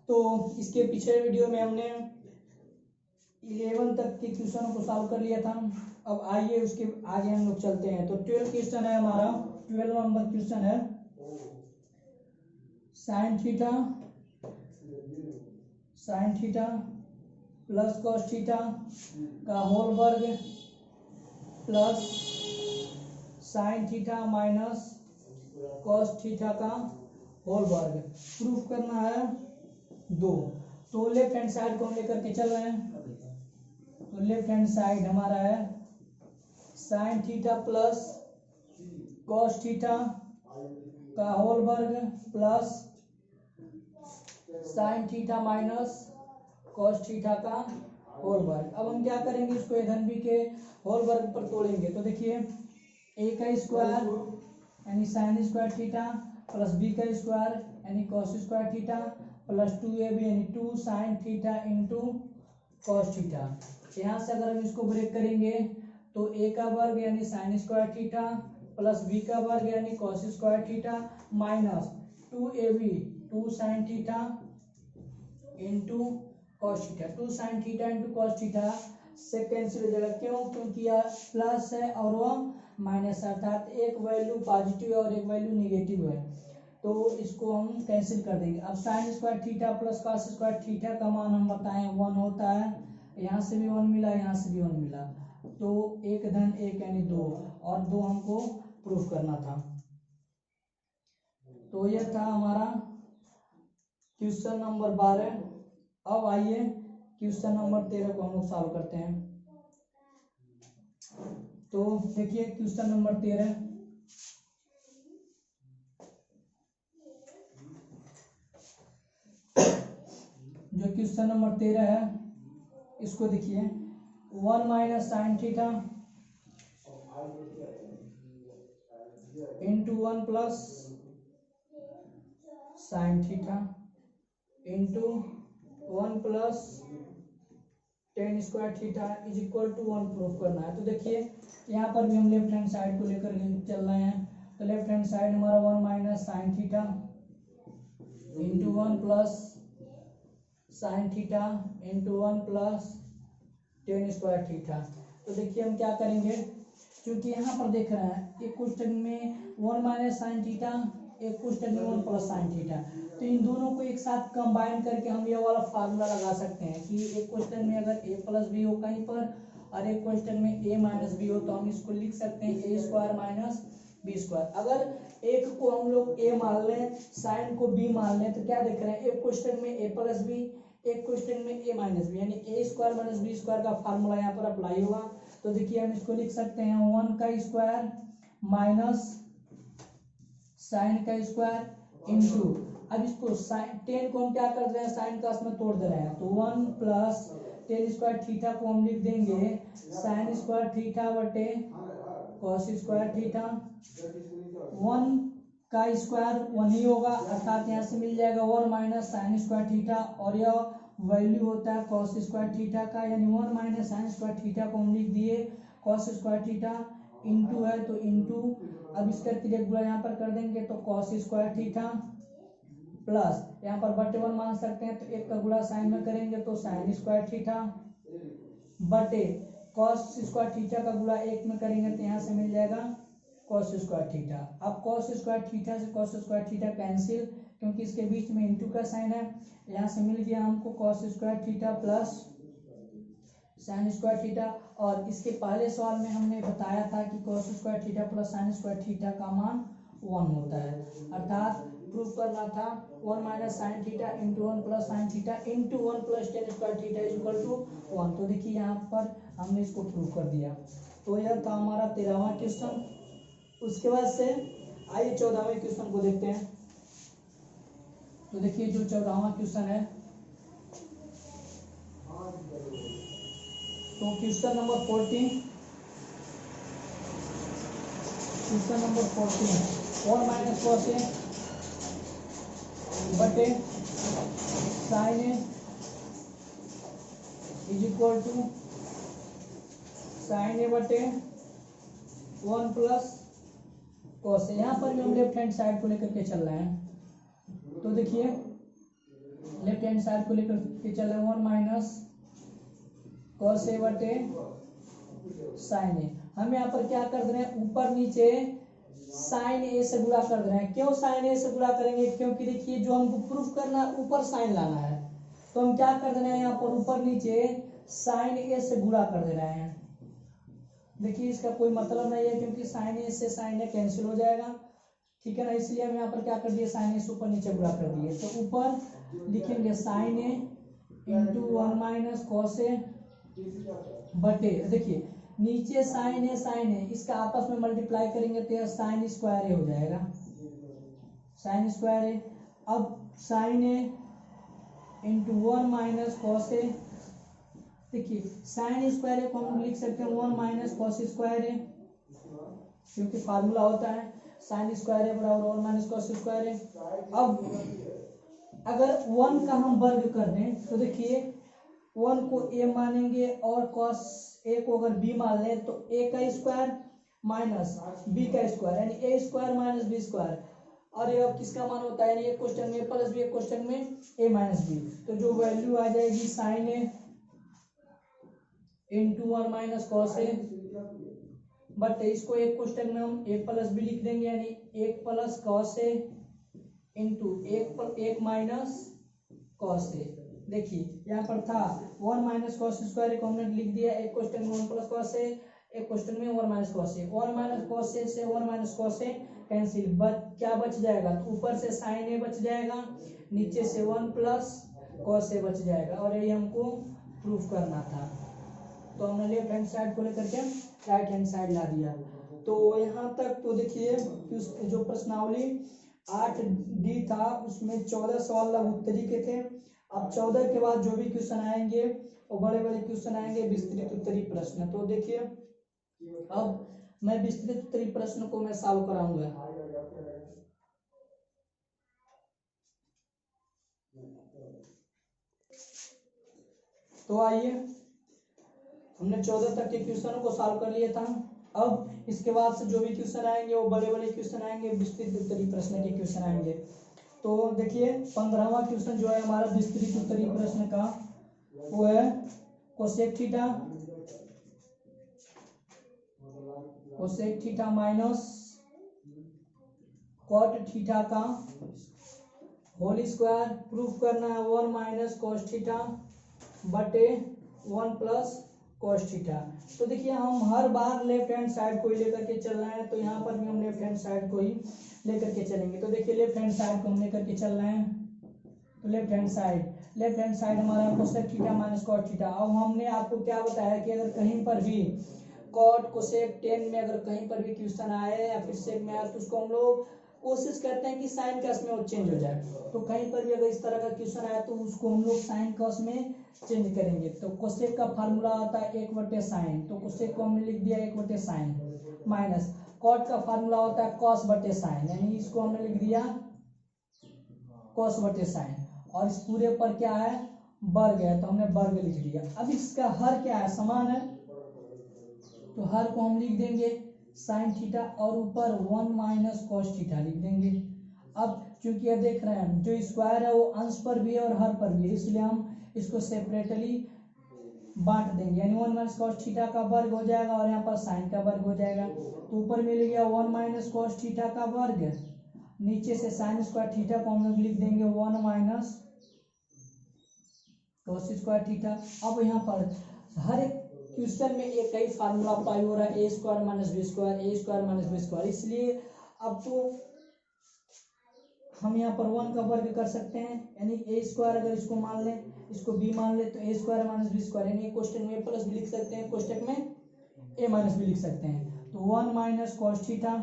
तो इसके पिछले वीडियो में हमने 11 तक के क्वेश्चन को सॉल्व कर लिया था। अब आइए उसके आगे हम लोग चलते हैं। तो 12 क्वेश्चन है हमारा, 12 नंबर क्वेश्चन है sine theta plus cos theta का होल वर्ग plus sine theta minus cos theta का होल वर्ग प्रूफ करना है 2। तो लेफ्ट हैंड साइड को हम लेकर के चल रहे हैं। तो लेफ्ट हैंड साइड हमारा है sine theta plus cos theta का होल वर्ग plus sine theta minus cos theta का होल वर्ग। अब हम क्या करेंगे, इसको ए धन बी के होल वर्ग पर तोड़ेंगे। तो देखिए ए का स्क्वायर यानी sine square theta plus B का स्क्वायर यानी cos square theta plus 2ab यानी 2 sine theta into cos theta. यहाँ से अगर हम इसको ब्रेक करेंगे तो ए का वर्ग यानी sine square theta plus B का वर्ग यानी cos square theta minus 2ab 2 sine theta into cos theta. 2 sine theta into cos theta से कैंसिल हो जाएगा। क्यों? क्योंकि यह प्लस है और वह माइनस है, अर्थात एक वैल्यू पॉजिटिव और एक वैल्यू निगेटिव है, तो इसको हम कैंसिल कर देंगे। अब sign square theta plus cos square theta का मान हम बताएं 1 होता है। यहाँ से भी 1 मिला, यहाँ से भी 1 मिला, तो 1 धन 1 यानी 2 और 2 हमको प्रूफ करना था। तो यह था हमारा क्वेश्चन नंबर 12। अब आइए क्वेश्चन नंबर 13 को हम लोग सॉल्व करते हैं। तो देखिए क्वेश्चन नंबर 13, जो क्वेश्चन नंबर 13 है इसको देखिए 1 minus sine theta into 1 plus sine theta into 1 plus tan square theta is equal to 1 proof करना है। तो देखिए यहाँ पर भी हम लेफ्ट हैंड साइड को लेकर चल रहे हैं। तो लेफ्ट हैंड साइड हमारा 1 minus sine theta into 1 plus sine theta into 1 plus tan square theta. तो देखिए हम क्या करेंगे, क्योंकि यहाँ पर देख रहे हैं एक क्वेश्चन में 1 माइनस साइन थीटा, एक क्वेश्चन में 1 प्लस साइन थीटा, तो इन दोनों को एक साथ कंबाइन करके हम ये वाला फार्मूला लगा सकते हैं कि एक क्वेश्चन में अगर a प्लस बी हो कहीं पर और एक क्वेश्चन में a माइनस बी हो, तो हम इसको लिख सकते हैं a square minus B square. अगर एक को हम लोग a मान लें, साइन को b मान लें, तो क्या देख रहे हैं एक क्वेश्चन में a प्लस बी, एक क्वेश्चन में a माइनस बी, यानी a square minus B square का फार्मूला यहाँ पर अप्लाई होगा। तो देखिए हम इसको लिख सकते हैं 1 का स्क्वायर माइनस साइन का स्क्वायर इंटू, अब इसको साइन 10 को हम क्या कर रहे हैं, साइन का इसमें तोड़ दे रहे हैं, तो 1 प्लस टेन स्क्वायर थीटा को हम लिख देंगे साइन स्क्वायर थीटा बटे कॉस स्क्वायर थीटा। 1 का स्क्वायर 1 ही होगा, अर्थात यहाँ से मिल जाएगा 1 माइनस साइन स्क्वायर थीटा और यह वैल्यू होता है कॉस स्क्वायर थीटा का, यानी 1 माइनस साइन स्क्वायर थीटा को हम लिख दिए कॉस स्क्वायर थीटा इंटू है तो इंटू, अब इसका तिरक गुणा यहाँ पर कर देंगे तो कॉस स्क्वायर थीटा प्लस यहाँ पर बटे 1 मान सकते हैं, तो एक का गुणा साइन में करेंगे तो साइन स्क्वायर थीटा बटे कॉस स्क्वायर थीटा का गुणा 1 में करेंगे तो यहाँ से मिल जाएगा कॉस स्क्वायर थीटा। अब कॉस स्क्वायर थीटा से कॉस स्क्वायर थीटा कैंसिल, क्योंकि इसके बीच में इंटू का साइन है, यहाँ से मिल गया हमको cos square theta plus sign square theta. और इसके पहले सवाल में हमने बताया था कि cos square theta plus sign square theta का मान 1 होता है, अर्थात प्रूफ करना था 1 minus sine theta into 1 plus sine theta into 1 plus tan square theta is equal to 1। तो देखिए यहाँ पर हमने इसको प्रूफ कर दिया। तो यह था हमारा 13वां क्वेश्चन। उसके बाद से आइए 14वें क्वेश्चन को देखते हैं। तो देखिए जो 14वां क्वेश्चन है, तो question number 14, question number 14 1 minus cos A बटे sine A is equal to sine A बटे 1 प्लस कॉस ए। यहाँ पर भी हम लेफ्ट हैंड साइड को लेकर के चल रहे हैं। तो देखिए लेफ्ट हैंड साइड को लेकर के चल रहे हैं 1 माइनस कॉस ए बटे साइन ए। हम यहाँ पर क्या कर दे रहे हैं, ऊपर नीचे साइन ए से गुणा कर दे रहे हैं। क्यों साइन ए से गुणा करेंगे, क्योंकि देखिए जो हमको प्रूफ करना है ऊपर साइन लाना है, तो हम क्या कर दे रहे हैं यहाँ पर ऊपर नीचे साइन ए से गुणा कर दे रहे हैं। देखिए इसका कोई मतलब नहीं है क्योंकि साइन ए से साइन ए कैंसिल हो जाएगा, ठीक है ना, इसलिए हम यहाँ पर क्या कर दिए साइन ए से ऊपर नीचे गुणा कर दिए। तो ऊपर लिखेंगे sign A into 1 minus cos A बटे, देखिए नीचे साइन ए इसका आपस में मल्टीप्लाई करेंगे तो साइन स्क्वायर ए हो जाएगा, साइन स्क्वायर ए। अब sign A into 1 minus cos ए, देखिए साइन स्क्वायर ए को हम लिख सकते हैं 1 माइनस कॉस स्क्वायर ए, क्योंकि फार्मूला होता है साइन स्क्वायर ए बराबर 1 माइनस कॉस स्क्वायर ए। अब अगर 1 का हम वर्ग कर दें तो देखिए 1 को ए मानेंगे और कॉस ए को अगर बी मान लें तो ए का स्क्वायर माइनस बी का स्क्वायर यानी ए स्क्वायर माइनस बी स्क्वायर, और ये अब किसका मान होता है, यानी एक क्वेश्चन में प्लस बी, एक क्वेश्चन में ए माइनस बी। तो जो वैल्यू आ जाएगी sine A into 1 minus cos A but इसको एक क्वेश्चन में हम एक प्लस बी लिख देंगे, यानी एक प्लस कॉस ए इंटू एक माइनस कॉस ए। देखिए यहाँ पर था 1 माइनस कॉस स्क्वायर को हमने लिख दिया एक क्वेश्चन में 1 प्लस कॉस ए, एक क्वेश्चन में 1 माइनस कॉस ए। 1 माइनस कॉस ए से 1 माइनस कॉस ए कैंसिल, क्या बच जाएगा, तो ऊपर से साइन ए बच जाएगा, नीचे से 1 प्लस कॉस ए बच जाएगा, और यही हमको प्रूफ करना था। तो हमने लेफ्ट हैंड साइड को लेकर के राइट हैंड साइड ला दिया। तो यहाँ तक तो देखिए जो प्रश्नावली 8D था उसमें 14 सवाल लघु उत्तरी के थे। अब 14 के बाद जो भी क्वेश्चन आएंगे वो बड़े बड़े क्वेश्चन आएंगे, विस्तृत उत्तरी प्रश्न। तो देखिए अब मैं विस्तृत उत्तरी प्रश्न को मैं सॉल्व कराऊंगा। तो आइए हमने 14 तक के क्वेश्चनों को सॉल्व कर लिया था। अब इसके बाद से जो भी क्वेश्चन आएंगे वो बड़े बड़े क्वेश्चन आएंगे, विस्तृत उत्तरी प्रश्न के क्वेश्चन आएंगे। तो देखिए 15वां क्वेश्चन जो है हमारा विस्तृत उत्तरी प्रश्न का वो है cosec theta minus cot theta का होल स्क्वायर। प्रूफ करना है 1 माइनस कॉस थीटा बटे 1 प्लस कॉस थीटा। तो देखिए हम हर बार लेफ्ट हैंड साइड को ही लेकर के चल रहे हैं, तो यहाँ पर भी हम लेफ्ट हैंड साइड को ही लेकर के चलेंगे। तो देखिए लेफ्ट हैंड साइड को हम लेकर के चल रहे हैं, तो लेफ्ट हैंड साइड हमारा cosec theta minus cot theta. अब हमने आपको क्या बताया कि अगर कहीं पर भी कॉट कोसेक टेन में अगर कहीं पर भी क्वेश्चन आए या फिर सेक में आए तो उसको हम लोग कोशिश करते हैं कि साइन कॉस में वो चेंज हो जाए। तो कहीं पर भी अगर इस तरह का क्वेश्चन आया तो उसको हम लोग साइन कॉस में चेंज करेंगे। तो कोसेक का फार्मूला आता है 1/sin, तो कोसेक को हमने लिख दिया 1/sin माइनस कॉट का फार्मूला होता है cos बटे साइन, यानी इसको हमने लिख दिया cos बटे साइन, और इस पूरे पर क्या है वर्ग है तो हमने वर्ग लिख दिया। अब इसका हर क्या है समान है, तो हर को हम लिख देंगे साइन थीटा और ऊपर 1 माइनस कॉस थीटा लिख देंगे। अब चूंकि ये देख रहे हैं जो स्क्वायर है वो अंश पर भी है और हर पर भी है, इसलिए हम इसको सेपरेटली बांट देंगे, यानी 1 माइनस कॉस थीटा का वर्ग हो जाएगा और यहाँ पर साइन का वर्ग हो जाएगा। तो ऊपर मिल गया 1 माइनस कॉस थीटा का वर्ग, नीचे से साइन स्क्वायर थीटा को हम लोग लिख देंगे 1 माइनस कॉस स्क्वायर थीटा। अब यहाँ पर हर एक क्वेश्चन में एक ही फार्मूला अप्लाई हो रहा है, ए स्क्वायर माइनस बी स्क्वायर, ए स्क्वायर माइनस बी स्क्वायर, इसलिए अब तो हम यहाँ पर 1 का वर्ग कर सकते हैं, यानी ए स्क्वायर अगर इसको मान लें इसको बी मान ले तो ए स्क्वायर माइनस बी स्क्वायर, यानी क्वेश्चन में प्लस भी लिख सकते हैं, क्वेश्चन में ए माइनस भी लिख सकते हैं। तो 1 माइनस कॉस थीटा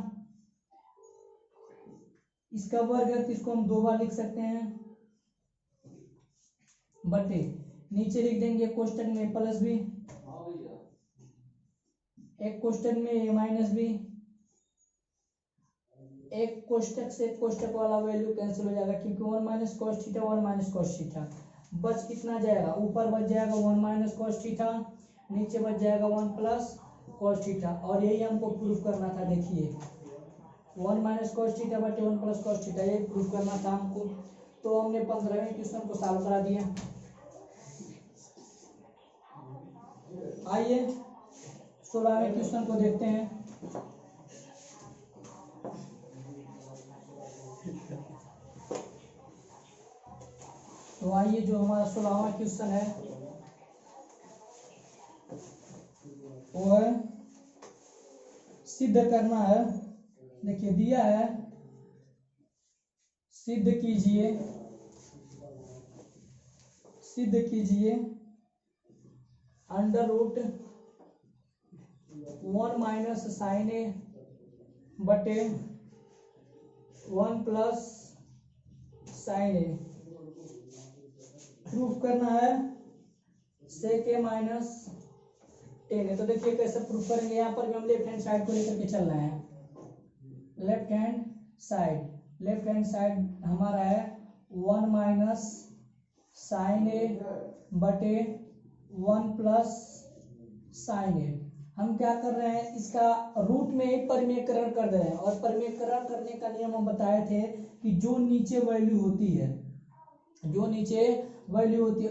इसका वर्ग है तो इसको हम 2 बार लिख सकते हैं बटे नीचे लिख देंगे क्वेश्चन में प्लस बी, एक क्वेश्चन में ए माइनस बी, एक कोष्टक से कोष्टक वाला वैल्यू कैंसिल हो जाएगा क्योंकि 1 minus cos theta 1 minus cos theta, बच कितना जाएगा ऊपर बच जाएगा 1 माइनस कॉस थीटा, नीचे बच जाएगा 1 प्लस कॉस थीटा, और यही हमको प्रूफ करना था। देखिए 1 माइनस कॉस थीटा बटे 1 प्लस कॉस थीटा, यही प्रूफ करना था हमको। तो हमने 15वें क्वेश्चन को सॉल्व करा दिया। आइए 16वें क्वेश्चन को देखते हैं। तो आइए जो हमारा 16वां क्वेश्चन है वो है सिद्ध करना है। देखिए दिया है, सिद्ध कीजिए under root 1 minus sign A बटे 1 प्लस साइन ए। प्रूफ करना है सेक ए माइनस 10 है। तो देखिए कैसे प्रूफ करेंगे। यहाँ पर भी हम लेफ्ट हैंड साइड को लेकर के चल रहे हैं। लेफ्ट हैंड साइड हमारा है 1 माइनस साइन ए बटे 1 प्लस साइन ए। हम क्या कर रहे हैं, इसका रूट में ही परिमेयकरण कर दे रहे हैं। और परिमेयकरण करने का नियम हम बताए थे कि जो नीचे वैल्यू होती है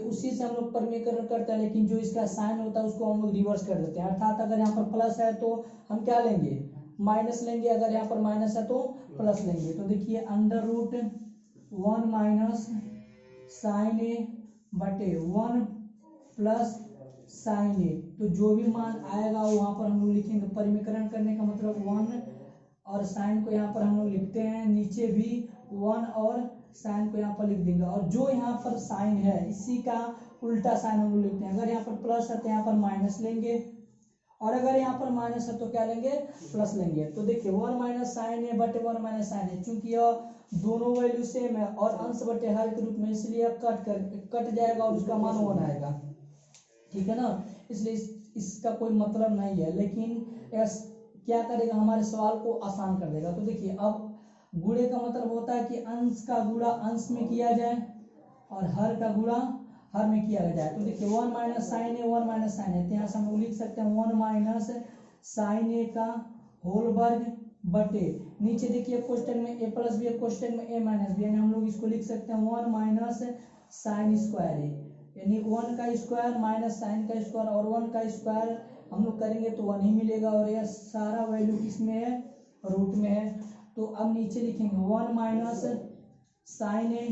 उसी से हम लोग परिमेयकरण करते हैं। लेकिन जो इसका साइन होता है उसको हम लोग रिवर्स कर देते हैं। अर्थात अगर यहाँ पर प्लस है तो हम क्या लेंगे, माइनस लेंगे। अगर यहाँ पर माइनस है तो प्लस लेंगे। तो देखिए under root 1 minus sign A बटे 1 प्लस साइन ए। तो जो भी मान आएगा वहां पर हम लोग लिखेंगे। परिमेयकरण करने का मतलब 1 और साइन को यहाँ पर हम लोग लिखते हैं, नीचे भी 1 और साइन को यहाँ पर लिख देंगे। और जो यहाँ पर साइन है इसी का उल्टा साइन हम लोग लिखते हैं। अगर यहाँ पर प्लस है तो यहाँ पर माइनस लेंगे, और अगर यहाँ पर माइनस है तो क्या लेंगे, प्लस लेंगे। तो देखिए 1 माइनस साइन है बटे 1 माइनस साइन है। चूंकि यह दोनों वैल्यू सेम है और अंश बटे हर के रूप में, इसलिए कट जाएगा और उसका मान 1 आएगा। ठीक है ना, इसलिए इसका कोई मतलब नहीं है। लेकिन क्या करेगा, हमारे सवाल को आसान कर देगा। तो देखिए अब गुणे का मतलब होता है कि अंश का गुणा अंश में किया जाए और हर का गुणा हर में किया जाए। तो देखिए 1 माइनस साइन ए 1 माइनस साइन ए, यहाँ से हम लोग लिख सकते हैं 1 माइनस साइन ए का होल वर्ग बटे, नीचे देखिए क्वेश्चन में ए प्लस बी है, क्वेश्चन में ए माइनस बी, यानी हम लोग इसको लिख सकते हैं 1 माइनस साइन स्क्वायर ए, यानी 1 का स्क्वायर माइनस साइन का स्क्वायर, और 1 का स्क्वायर हम लोग करेंगे तो 1 ही मिलेगा। और यह सारा वैल्यू किसमें है, रूट में है। तो अब नीचे लिखेंगे 1 माइनस साइन ए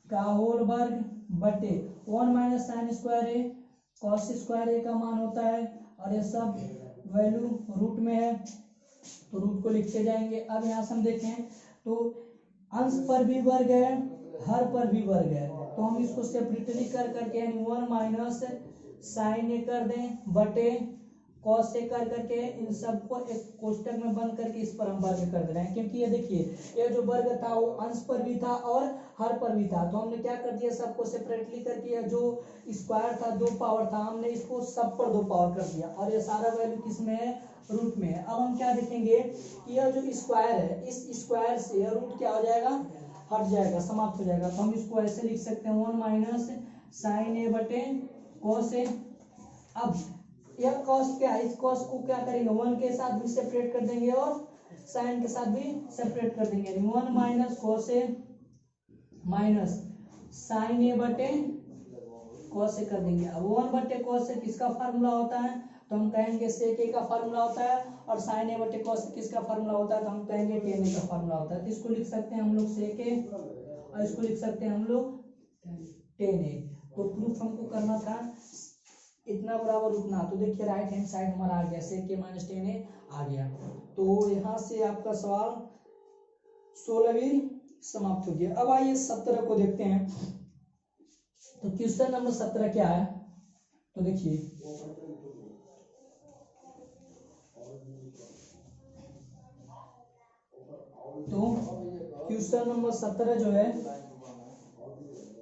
का होल वर्ग बटे 1 माइनस साइन स्क्वायर ए कॉस स्क्वायर ए का मान होता है, और ये सब वैल्यू रूट में है तो रूट को लिखते जाएंगे। अब यहाँ से हम देखें तो अंश पर भी वर्ग है, हर पर भी वर्ग है, तो हम इसको सेपरेटली कर करके यानी 1 माइनस साइन ए कर दें बटे कॉस ए कर करके इन सबको एक कोष्टक में बंद करके इस पर हम वर्ग कर दे रहे हैं। क्योंकि ये देखिए ये जो वर्ग था वो अंश पर भी था और हर पर भी था, तो हमने क्या कर दिया, सबको सेपरेटली करके जो स्क्वायर था 2 पावर था, हमने इसको सब पर 2 पावर कर दिया, और ये सारा वैल्यू किस में है, रूट में है। अब हम क्या देखेंगे कि यह जो स्क्वायर है इस स्क्वायर से रूट क्या हो जाएगा, हट जाएगा, समाप्त हो जाएगा। तो हम इसको ऐसे लिख सकते हैं 1 माइनस साइन ए बटे कॉस ए। अब यह कॉस क्या है, इस कॉस को क्या करेंगे 1 के साथ भी सेपरेट कर देंगे और साइन के साथ भी सेपरेट कर देंगे, यानी 1 minus cos A minus sign A बटे कॉस ए कर देंगे। अब 1 बटे कॉस ए किसका फार्मूला होता है, तो हम कहेंगे सेक ए का फार्मूला होता है, और साइन ए बटे कॉस ए किसका फार्मूला होता है, तो हम कहेंगे टेन ए का फार्मूला होता है। तो इसको लिख सकते हैं हम लोग सेक ए और इसको लिख सकते हैं हम लोग टेन ए। तो प्रूफ हमको करना था इतना बराबर उतना, तो देखिए राइट हैंड साइड हमारा आ गया, सेक ए माइनस टेन ए आ गया। तो यहाँ से आपका सवाल 16वीं समाप्त हो गया। अब आइए 17 को देखते हैं। तो क्वेश्चन नंबर 17 क्या है, तो देखिए तो क्वेश्चन नंबर 17 जो है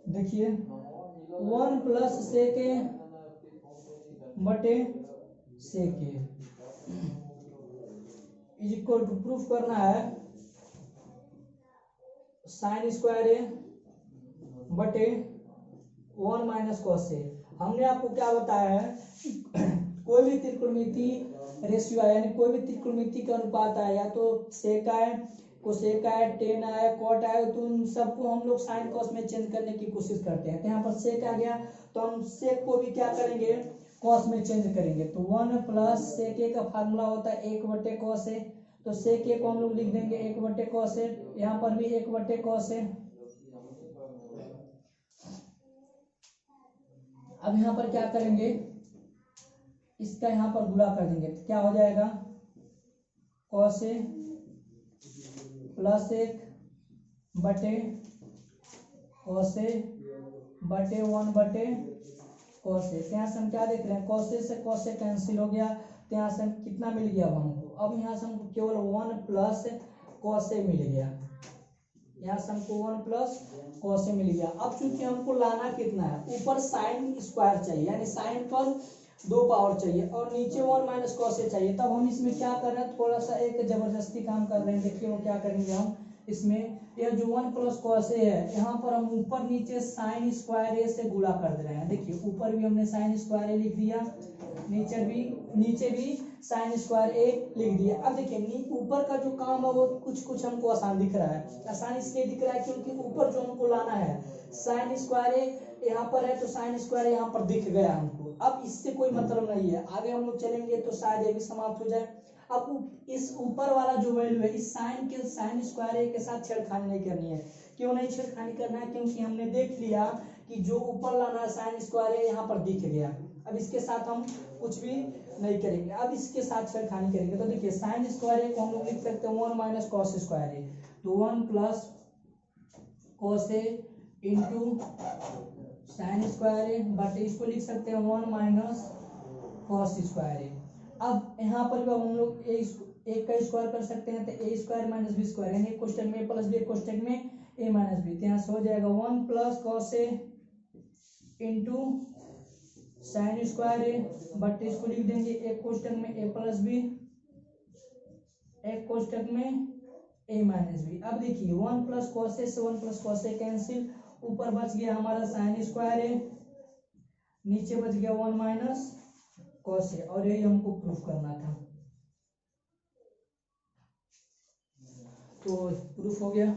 देखिए 1 प्लस सेक ए बटे सेक ए इज इक्वल टू, प्रूफ करना है साइन स्क्वायर ए बटे 1 माइनस कॉस ए। हमने आपको क्या बताया है कोई भी त्रिकोणमिति रेशियो है, यानी कोई भी त्रिकोणमिति का अनुपात है, या तो सेक है कोसेक आया, टेन आया, कॉट आया, तो उन सबको हम लोग साइन कॉस में चेंज करने की कोशिश करते हैं। तो यहाँ पर सेक आ गया तो हम सेक को भी क्या करेंगे, कॉस में चेंज करेंगे। तो 1 प्लस सेक ए का फार्मूला होता है 1/cos कॉस ए, तो सेक ए को हम लोग लिख देंगे 1/cos कॉस ए, यहाँ पर भी 1/cos कॉस ए। अब यहाँ पर क्या करेंगे, इसका यहाँ पर गुणा कर देंगे, तो क्या हो जाएगा, कॉस ए प्लस 1/cos ए बटे 1/cos ए। यहाँ से हम क्या देख रहे हैं, cos ए से cos ए कैंसिल हो गया, तो यहाँ से हम कितना मिल गया अब हमको, अब यहाँ से हमको केवल 1 प्लस cos ए मिल गया, यहाँ से हमको 1 प्लस cos ए मिल गया। अब चूंकि हमको लाना कितना है, ऊपर साइन स्क्वायर चाहिए, यानी साइन पर 2 पावर चाहिए, और नीचे 1 माइनस cos ए चाहिए। तब हम इसमें क्या कर रहे हैं, थोड़ा सा एक जबरदस्ती काम कर रहे हैं। देखिए वो क्या करेंगे हम, इसमें यह जो 1 प्लस cos ए है, यहाँ पर हम ऊपर नीचे साइन स्क्वायर ए से गुणा कर दे रहे हैं। देखिए ऊपर भी हमने साइन स्क्वायर ए लिख दिया, नीचे भी साइन स्क्वायर ए लिख दिया। अब देखिए ऊपर का जो काम है वो कुछ हमको आसान दिख रहा है। आसान इसलिए दिख रहा है क्योंकि ऊपर जो हमको लाना है साइन स्क्वायर ए यहाँ पर है, तो साइन स्क्वायर यहाँ पर दिख गया हमको। अब इससे कोई मतलब नहीं है, आगे हम लोग चलेंगे तो शायद ये भी समाप्त हो जाए। अब इस ऊपर वाला जो वैल्यू है, इस साइन स्क्वायर ए के साथ छेड़खानी नहीं करनी है। क्यों नहीं छेड़खानी करना है, क्योंकि हमने देख लिया कि जो ऊपर लाना है साइन स्क्वायर ए यहाँ पर दिख गया। अब इसके साथ हम कुछ भी नहीं करेंगे, अब इसके साथ छेड़खानी करेंगे। तो देखिए साइन स्क्वायर ए को हम लोग लिख सकते हैं 1 माइनस कॉस स्क्वायर ए, तो 1 plus cos A into sine square A but इसको लिख सकते हैं 1 माइनस कॉस स्क्वायर ए। अब यहाँ पर भी हम लोग एक का स्क्वायर कर सकते हैं, तो ए स्क्वायर माइनस बी स्क्वायर, यानी एक क्वेश्चन में प्लस बी, एक क्वेश्चन में ए माइनस बी। तो यहाँ से हो जाएगा 1 plus cos A into sine square A but इसको लिख देंगे एक क्वेश्चन में ए प्लस बी, एक क्वेश्चन में ए माइनस बी। अब देखिए 1 प्लस कॉस ए से 1 प्लस कॉस ए कैंसिल, ऊपर बच गया हमारा साइन स्क्वायर ए, नीचे बच गया 1 माइनस कॉस ए, और यही हमको प्रूफ करना था। तो प्रूफ हो गया।